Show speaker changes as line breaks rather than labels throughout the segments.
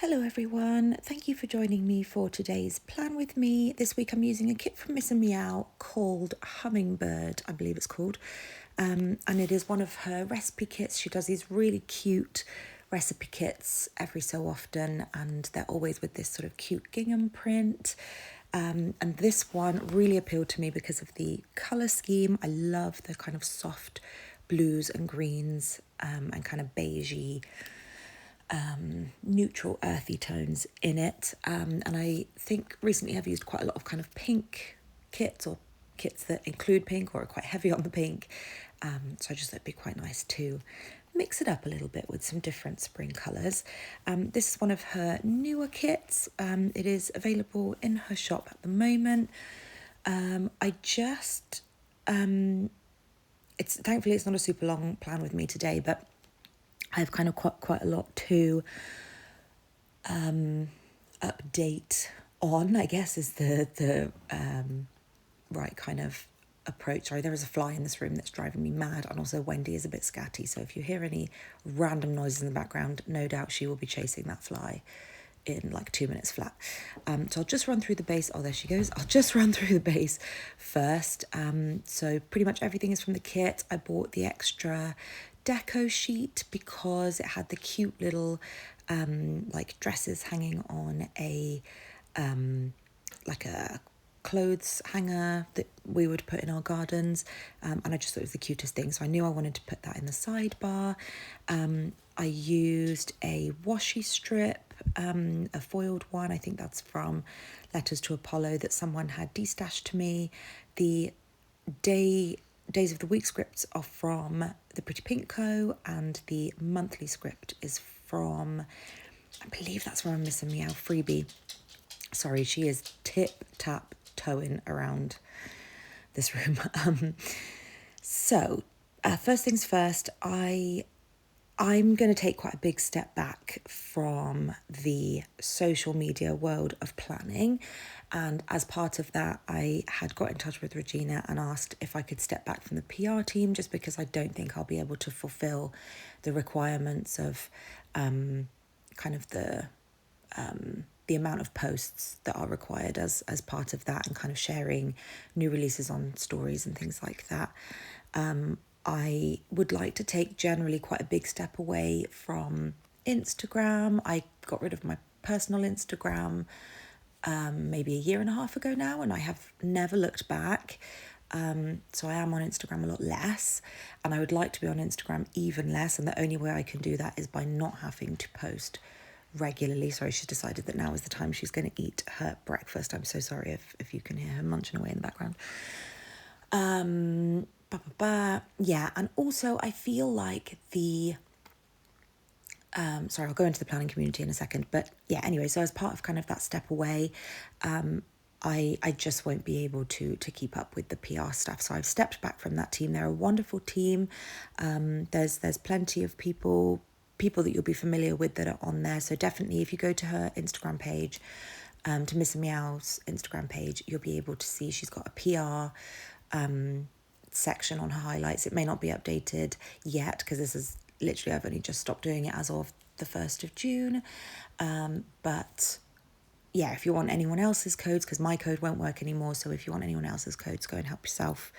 Hello everyone, thank you for joining me for today's plan with me. This week I'm using a kit from Miss Meow called Hummingbird, I believe it's called. And it is one of her recipe kits. She does these really cute recipe kits every so often, and they're always with this sort of cute gingham print. And this one really appealed to me because of the colour scheme. I love the kind of soft blues and greens and kind of beigey neutral earthy tones in it, and I think recently I've used quite a lot of kind of pink kits or kits that include pink or are quite heavy on the pink, so I just thought it'd be quite nice to mix it up a little bit with some different spring colours. This is one of her newer kits. It is available in her shop at the moment. It's thankfully it's not a super long plan with me today, but I have kind of quite a lot to update on, I guess, is the right kind of approach. Sorry, there is a fly in this room that's driving me mad, and also Wendy is a bit scatty, so if you hear any random noises in the background, no doubt she will be chasing that fly in like 2 minutes flat. So I'll just run through the base. Oh, there she goes. I'll just run through the base first. So pretty much everything is from the kit. I bought the extra deco sheet because it had the cute little like dresses hanging on a like a clothes hanger that we would put in our gardens, and I just thought it was the cutest thing, so I knew I wanted to put that in the sidebar. I used a washi strip, a foiled one. I think that's from Letters to Apollo that someone had destashed to me. The Days of the Week scripts are from the Pretty Pink Co, and the monthly script is from, I believe that's from a Miss Meow freebie. Sorry, she is tip-tap toeing around this room. So first things first, I'm going to take quite a big step back from the social media world of planning. And as part of that, I had got in touch with Regina and asked if I could step back from the PR team, just because I don't think I'll be able to fulfill the requirements of kind of the amount of posts that are required as part of that, and kind of sharing new releases on stories and things like that. I would like to take generally quite a big step away from Instagram. I got rid of my personal Instagram maybe a year and a half ago now, and I have never looked back. So I am on Instagram a lot less, and I would like to be on Instagram even less, and the only way I can do that is by not having to post regularly. Sorry, she's decided that now is the time she's going to eat her breakfast. I'm so sorry if you can hear her munching away in the background. Yeah, and also I feel like the sorry, I'll go into the planning community in a second, but yeah, anyway, so as part of kind of that step away, I just won't be able to keep up with the PR stuff, so I've stepped back from that team. They're a wonderful team. There's plenty of people that you'll be familiar with that are on there, so definitely if you go to her Instagram page, to Miss Meow's Instagram page, you'll be able to see she's got a PR section on her highlights. It may not be updated yet because this is literally, I've only just stopped doing it as of the 1st of June. But yeah, if you want anyone else's codes, because my code won't work anymore, so if you want anyone else's codes, go and help yourself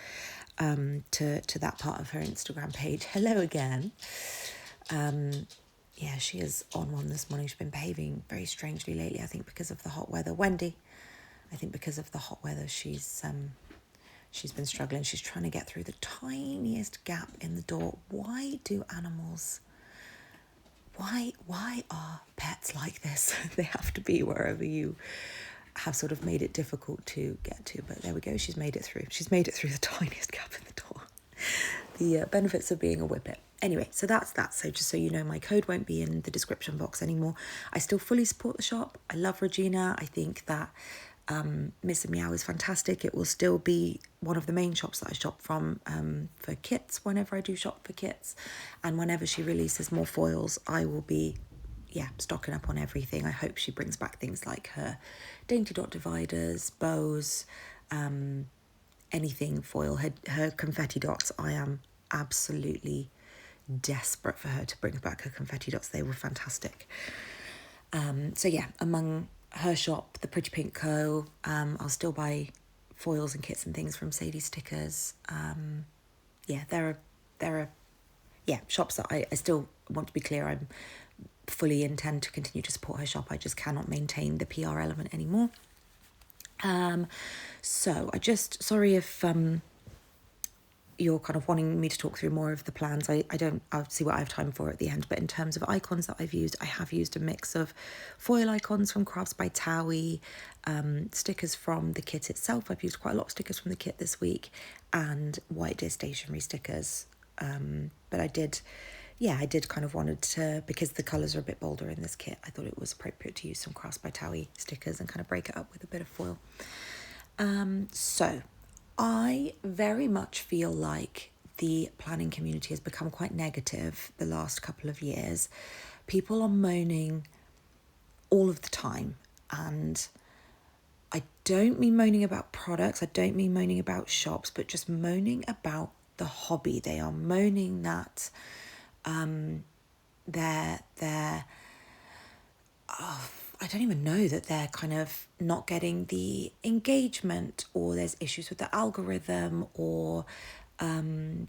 to that part of her Instagram page. Hello again. Yeah, she is on one this morning. She's been behaving very strangely lately, I think because of the hot weather. Wendy, I think because of the hot weather, she's been struggling. She's trying to get through the tiniest gap in the door. Why are pets like this? They have to be wherever you have sort of made it difficult to get to. But there we go. She's made it through. She's made it through the tiniest gap in the door. The benefits of being a whippet. Anyway, so that's that. So just so you know, my code won't be in the description box anymore. I still fully support the shop. I love Regina. I think that Miss Meow is fantastic. It will still be one of the main shops that I shop from for kits whenever I do shop for kits. And whenever she releases more foils, I will be, stocking up on everything. I hope she brings back things like her dainty dot dividers, bows, anything foil. Her confetti dots, I am absolutely desperate for her to bring back her confetti dots. They were fantastic. So yeah, among her shop, the Pretty Pink Co., I'll still buy foils and kits and things from Sadie Stickers. Yeah, there are shops that I still want to be clear. I'm fully intend to continue to support her shop. I just cannot maintain the PR element anymore. So I just, sorry if you're kind of wanting me to talk through more of the plans. I'll see what I have time for at the end. But in terms of icons that I've used, I have used a mix of foil icons from Crafts by Towie, stickers from the kit itself. I've used quite a lot of stickers from the kit this week, and White Deer stationery stickers. But I did kind of wanted to, because the colours are a bit bolder in this kit, I thought it was appropriate to use some Crafts by Towie stickers and kind of break it up with a bit of foil. So I very much feel like the planning community has become quite negative the last couple of years. People are moaning all of the time, and I don't mean moaning about products, I don't mean moaning about shops, but just moaning about the hobby. They are moaning that they're I don't even know that they're kind of not getting the engagement, or there's issues with the algorithm, or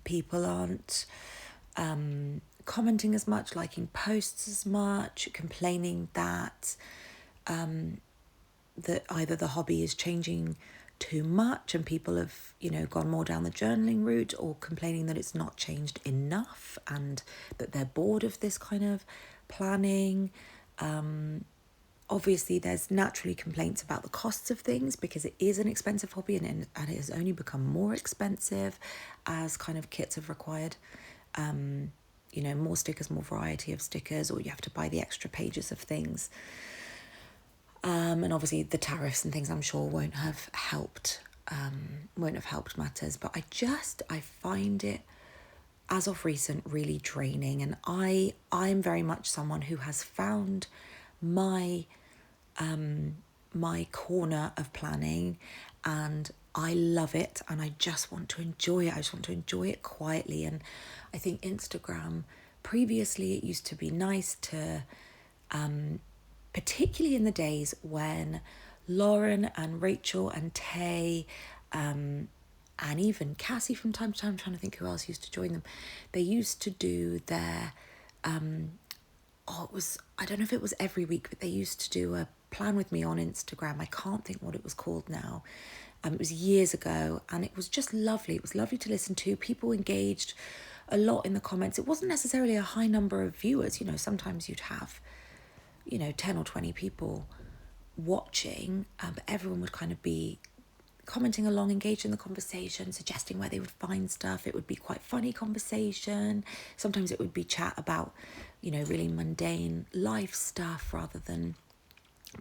people aren't commenting as much, liking posts as much, complaining that that either the hobby is changing too much and people have, gone more down the journaling route, or complaining that it's not changed enough and that they're bored of this kind of planning. Obviously, there's naturally complaints about the costs of things, because it is an expensive hobby, and it has only become more expensive as kind of kits have required, more stickers, more variety of stickers, or you have to buy the extra pages of things. And obviously the tariffs and things, I'm sure, won't have helped matters. But I find it, as of recent, really draining. And I'm very much someone who has found my corner of planning, and I love it, and I just want to enjoy it. I just want to enjoy it quietly. And I think Instagram, previously, it used to be nice to, particularly in the days when Lauren and Rachel and Tay, and even Cassie from time to time, I'm trying to think who else used to join them, they used to do their, I don't know if it was every week, but they used to do a plan with me on Instagram. I can't think what it was called now. It was years ago, and it was just lovely. It was lovely to listen to. People engaged a lot in the comments. It wasn't necessarily a high number of viewers. Sometimes you'd have, 10 or 20 people watching, but everyone would kind of be commenting along, engaged in the conversation, suggesting where they would find stuff. It would be quite funny conversation. Sometimes it would be chat about, really mundane life stuff rather than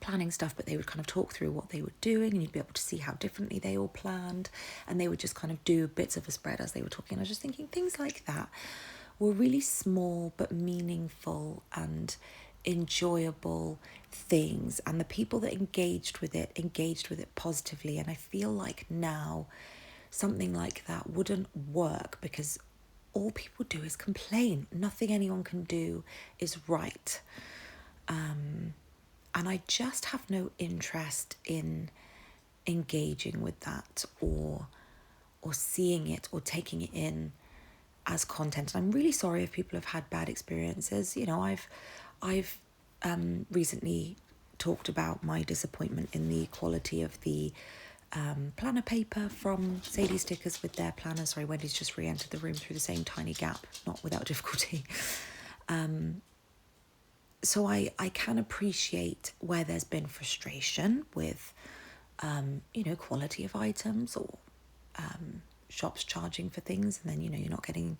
planning stuff, but they would kind of talk through what they were doing, and you'd be able to see how differently they all planned, and they would just kind of do bits of a spread as they were talking. I was just thinking things like that were really small but meaningful and enjoyable things, and the people that engaged with it positively. And I feel like now something like that wouldn't work, because all people do is complain. Nothing anyone can do is right. And I just have no interest in engaging with that, or seeing it, or taking it in as content. And I'm really sorry if people have had bad experiences. I've recently talked about my disappointment in the quality of the planner paper from Sadie Stickers with their planner. Sorry, Wendy's just re-entered the room through the same tiny gap, not without difficulty. So I can appreciate where there's been frustration with, quality of items, or shops charging for things, and then, you're not getting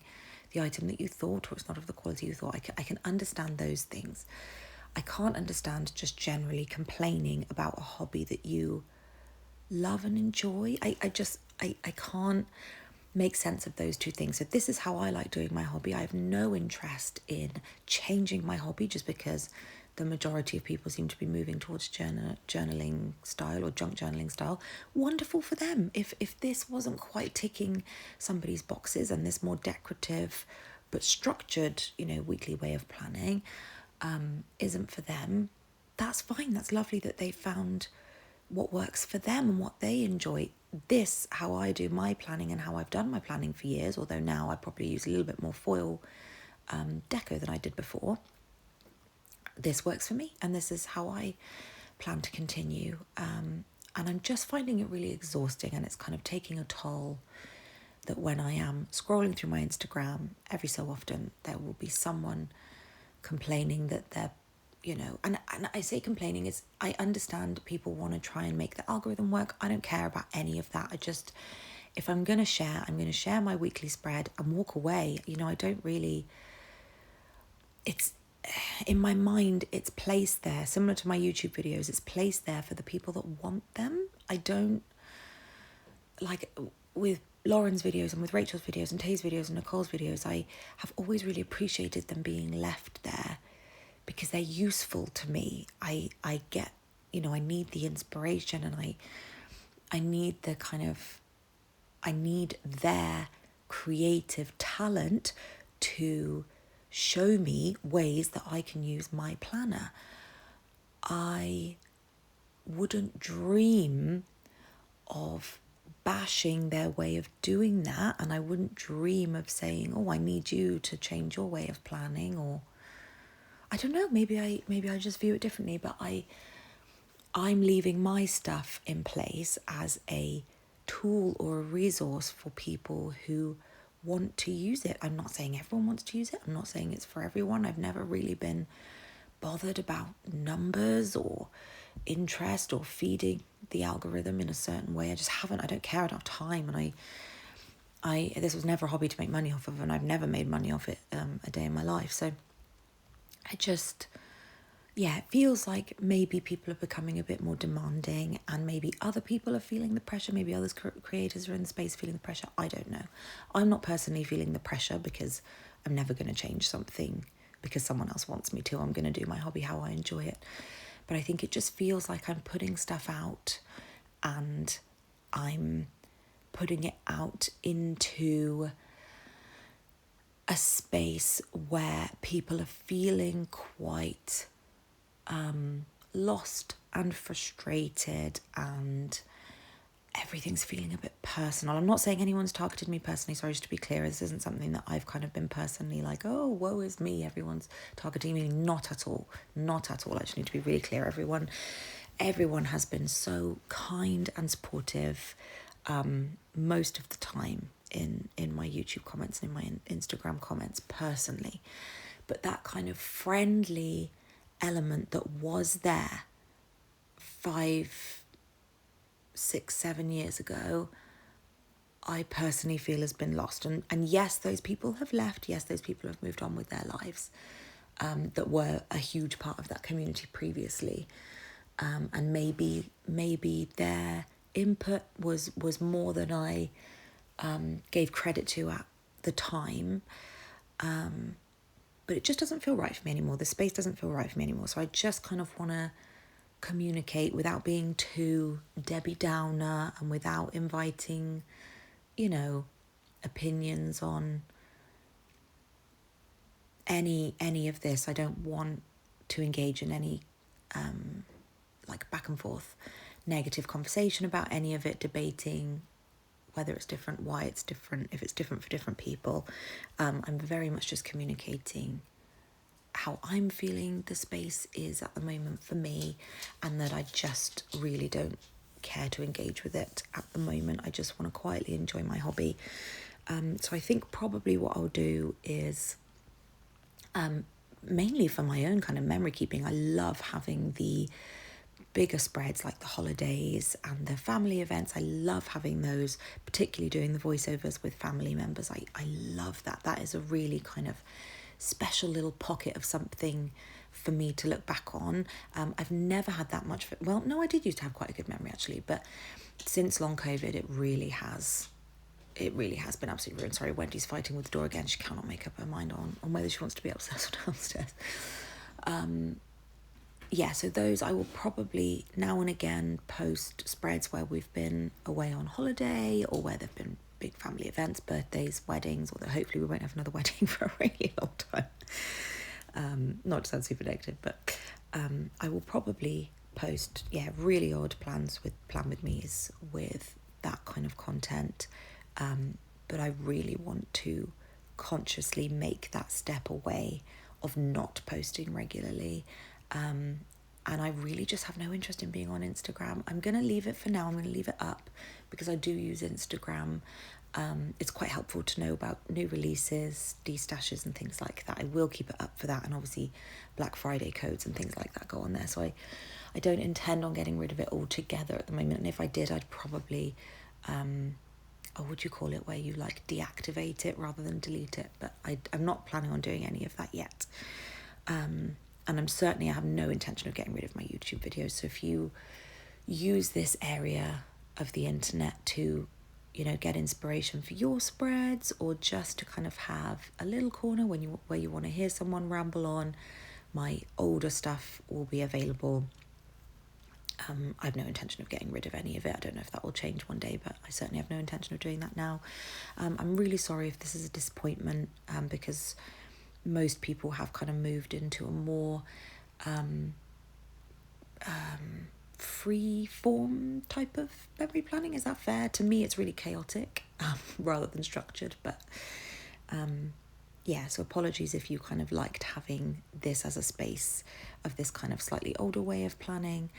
the item that you thought, or it's not of the quality you thought. I can understand those things. I can't understand just generally complaining about a hobby that you love and enjoy. I can't make sense of those two things. So this is how I like doing my hobby. I have no interest in changing my hobby just because the majority of people seem to be moving towards journaling style, or junk journaling style. Wonderful for them. If this wasn't quite ticking somebody's boxes, and this more decorative but structured, weekly way of planning isn't for them, that's fine. That's lovely that they found what works for them and what they enjoy. This, how I do my planning and how I've done my planning for years, although now I probably use a little bit more foil deco than I did before. This works for me, and this is how I plan to continue. And I'm just finding it really exhausting, and it's kind of taking a toll that when I am scrolling through my Instagram, every so often there will be someone complaining that they're, and I say complaining is, I understand people want to try and make the algorithm work. I don't care about any of that. If I'm going to share, I'm going to share my weekly spread and walk away. I don't really, it's, in my mind, it's placed there, similar to my YouTube videos, it's placed there for the people that want them. I don't, like with Lauren's videos and with Rachel's videos and Tay's videos and Nicole's videos, I have always really appreciated them being left there because they're useful to me. I get, I need the inspiration, and I need the kind of, I need their creative talent to show me ways that I can use my planner. I wouldn't dream of bashing their way of doing that, and I wouldn't dream of saying, I need you to change your way of planning, or I don't know, maybe I just view it differently, but I'm leaving my stuff in place as a tool or a resource for people who want to use it. I'm not saying everyone wants to use it. I'm not saying it's for everyone. I've never really been bothered about numbers or interest or feeding the algorithm in a certain way. I just haven't. I don't care enough time, and I this was never a hobby to make money off of, and I've never made money off it a day in my life. So I just, it feels like maybe people are becoming a bit more demanding, and maybe other people are feeling the pressure. Maybe other creators are in the space feeling the pressure. I don't know. I'm not personally feeling the pressure because I'm never going to change something because someone else wants me to. I'm going to do my hobby how I enjoy it. But I think it just feels like I'm putting stuff out, and I'm putting it out into a space where people are feeling quite lost and frustrated, and everything's feeling a bit personal. I'm not saying anyone's targeted me personally, sorry, just to be clear, this isn't something that I've kind of been personally like, oh, woe is me, everyone's targeting me. Not at all. I just need to be really clear. Everyone has been so kind and supportive most of the time in my YouTube comments and in my Instagram comments personally. But that kind of friendly element that was there 5, 6, 7 years ago, I personally feel has been lost. And yes, those people have left. Yes, those people have moved on with their lives that were a huge part of that community previously. And maybe their input was more than I gave credit to at the time. But it just doesn't feel right for me anymore. The space doesn't feel right for me anymore. So I just kind of want to communicate without being too Debbie Downer and without inviting, opinions on any of this. I don't want to engage in any back and forth negative conversation about any of it, debating whether it's different, why it's different, if it's different for different people. I'm very much just communicating how I'm feeling the space is at the moment for me, and that I just really don't care to engage with it at the moment. I just want to quietly enjoy my hobby. So I think probably what I'll do is, mainly for my own kind of memory keeping, I love having the bigger spreads like the holidays and the family events. I love having those, particularly doing the voiceovers with family members. I love that. That is a really kind of special little pocket of something for me to look back on. I've never had that much. Well, no, I did used to have quite a good memory actually, but since long COVID, it really has been absolutely ruined. Sorry, Wendy's fighting with the door again. She cannot make up her mind on whether she wants to be upstairs or downstairs. So those I will probably now and again post spreads where we've been away on holiday or where there've been big family events, birthdays, weddings, although hopefully we won't have another wedding for a really long time. Not to sound super negative, but I will probably post, really odd plan with me's with that kind of content. But I really want to consciously make that step away of not posting regularly. And I really just have no interest in being on Instagram. I'm going to leave it for now. I'm going to leave it up because I do use Instagram. It's quite helpful to know about new releases, destashes and things like that. I will keep it up for that, and obviously Black Friday codes and things like that go on there. So I don't intend on getting rid of it altogether at the moment. And if I did, I'd probably, what would you call it, where you like deactivate it rather than delete it. But I'm not planning on doing any of that yet. And I have no intention of getting rid of my YouTube videos. So if you use this area of the internet to, get inspiration for your spreads, or just to kind of have a little corner where you want to hear someone ramble on, my older stuff will be available. I have no intention of getting rid of any of it. I don't know if that will change one day, but I certainly have no intention of doing that now. I'm really sorry if this is a disappointment, because most people have kind of moved into a more free form type of memory planning. Is that fair? To me, it's really chaotic rather than structured. But so apologies if you kind of liked having this as a space of this kind of slightly older way of planning.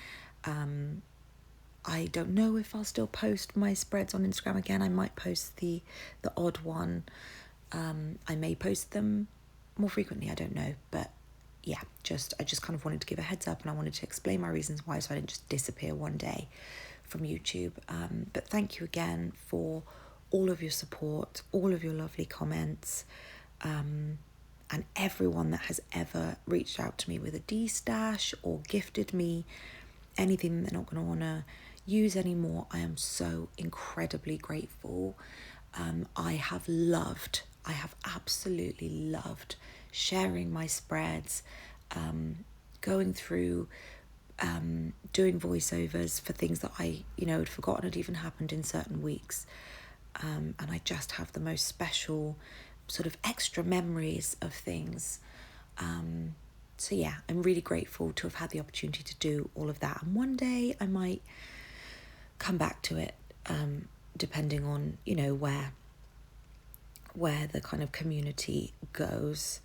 I don't know if I'll still post my spreads on Instagram again. I might post the odd one. I may post them more frequently, I don't know. But I just kind of wanted to give a heads up, and I wanted to explain my reasons why, so I didn't just disappear one day from YouTube. But thank you again for all of your support, all of your lovely comments, and everyone that has ever reached out to me with a D-stash or gifted me anything they're not going to want to use anymore. I am so incredibly grateful. I have absolutely loved sharing my spreads, going through, doing voiceovers for things that I, had forgotten had even happened in certain weeks. And I just have the most special sort of extra memories of things. I'm really grateful to have had the opportunity to do all of that. And one day I might come back to it, depending on, where the kind of community goes.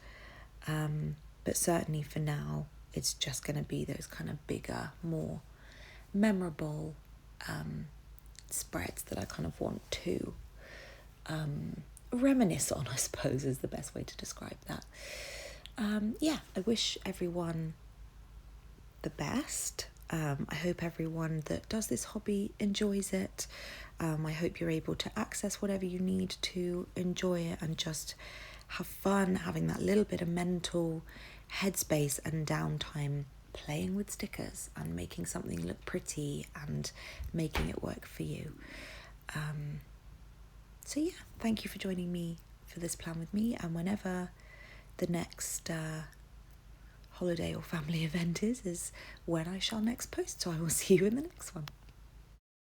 But certainly for now, it's just going to be those kind of bigger, more memorable spreads that I kind of want to reminisce on, I suppose, is the best way to describe that. I wish everyone the best. I hope everyone that does this hobby enjoys it. I hope you're able to access whatever you need to enjoy it and just have fun, having that little bit of mental headspace and downtime playing with stickers and making something look pretty and making it work for you. Thank you for joining me for this plan with me, and whenever the next holiday or family event is when I shall next post. So I will see you in the next one.